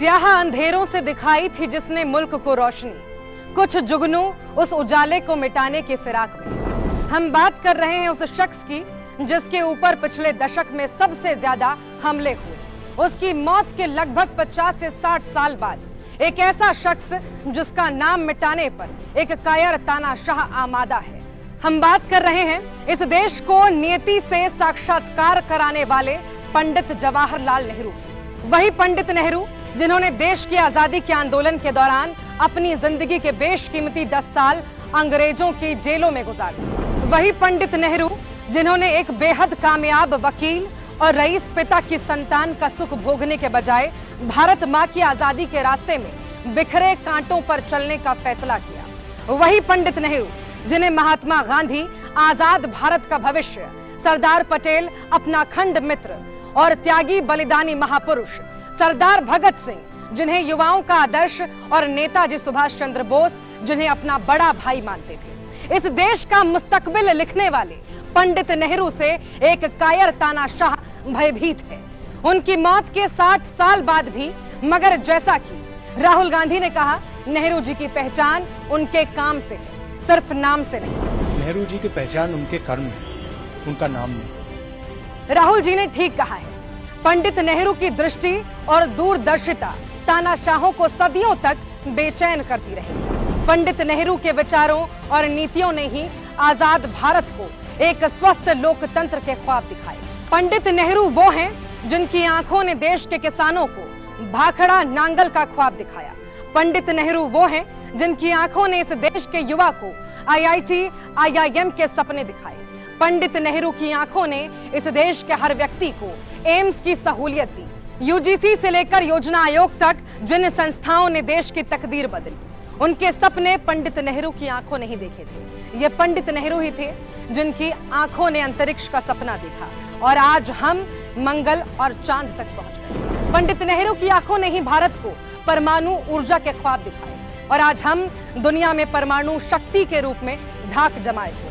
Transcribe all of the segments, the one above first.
स्याह अंधेरों से दिखाई थी जिसने मुल्क को रोशनी, कुछ जुगनू उस उजाले को मिटाने की फिराक में। हम बात कर रहे हैं उस शख्स की जिसके ऊपर पिछले दशक में सबसे ज्यादा हमले हुए। उसकी मौत के लगभग 50 से 60 साल बाद एक ऐसा शख्स जिसका नाम मिटाने पर एक कायर तानाशाह आमादा है। हम बात कर रहे हैं इस देश को नियति से साक्षात्कार कराने वाले पंडित जवाहरलाल नेहरू। वही पंडित नेहरू जिन्होंने देश की आजादी के आंदोलन के दौरान अपनी जिंदगी के बेशकीमती 10 साल अंग्रेजों की जेलों में गुजारे। वही पंडित नेहरू जिन्होंने एक बेहद कामयाब वकील और रईस पिता की संतान का सुख भोगने के बजाय भारत मां की आजादी के रास्ते में बिखरे कांटों पर चलने का फैसला किया। वही पंडित नेहरू जिन्हें महात्मा गांधी आजाद भारत का भविष्य, सरदार पटेल अपना अखंड मित्र और त्यागी बलिदानी महापुरुष सरदार भगत सिंह जिन्हें युवाओं का आदर्श और नेताजी सुभाष चंद्र बोस जिन्हें अपना बड़ा भाई मानते थे। इस देश का मुस्तकबिल लिखने वाले पंडित नेहरू से एक कायर तानाशाह भयभीत है। उनकी मौत के 60 साल बाद भी, मगर जैसा कि राहुल गांधी ने कहा, नेहरू जी की पहचान उनके काम से है, सिर्फ नाम से नहीं। नेहरू जी की पहचान उनके कर्म है, उनका नाम नहीं। राहुल जी ने ठीक कहा है। पंडित नेहरू की दृष्टि और दूरदर्शिता तानाशाहों को सदियों तक बेचैन करती रही। पंडित नेहरू के विचारों और नीतियों ने ही आजाद भारत को एक स्वस्थ लोकतंत्र के ख्वाब दिखाए। पंडित नेहरू वो हैं जिनकी आंखों ने देश के किसानों को भाखड़ा नांगल का ख्वाब दिखाया। पंडित नेहरू वो हैं जिनकी आंखों ने इस देश के युवा को IIT, IIM के सपने दिखाए। पंडित नेहरू की आंखों ने इस देश के हर व्यक्ति को एम्स की सहूलियत दी। UGC से लेकर योजना आयोग तक जिन संस्थाओं ने देश की तकदीर बदली, उनके सपने पंडित नेहरू की आंखों ने ही देखे थे। ये पंडित नेहरू ही थे जिनकी आंखों ने अंतरिक्ष का सपना देखा और आज हम मंगल और चांद तक पहुंच गए। पंडित नेहरू की आंखों ने ही भारत को परमाणु ऊर्जा के ख्वाब दिखाए और आज हम दुनिया में परमाणु शक्ति के रूप में धाक जमाए हुए।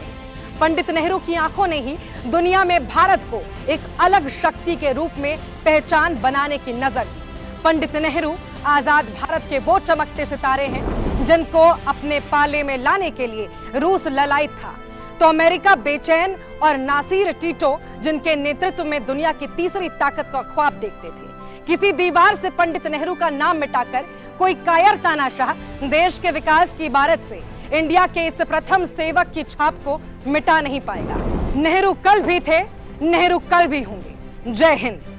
पंडित नेहरू की आंखों ने ही दुनिया में भारत को एक अलग शक्ति के रूप में पहचान बनाने की नजर दी। पंडित नेहरू आजाद भारत के वो चमकते सितारे हैं जिनको अपने पाले में लाने के लिए रूस ललायित था तो अमेरिका बेचैन, और नासिर टीटो जिनके नेतृत्व में दुनिया की तीसरी ताकत का ख्वाब देखते थे। किसी दीवार से पंडित नेहरू का नाम मिटाकर कोई कायर तानाशाह देश के विकास की इबारत से इंडिया के इस प्रथम सेवक की छाप को मिटा नहीं पाएगा। नेहरू कल भी थे, नेहरू कल भी होंगे। जय हिंद।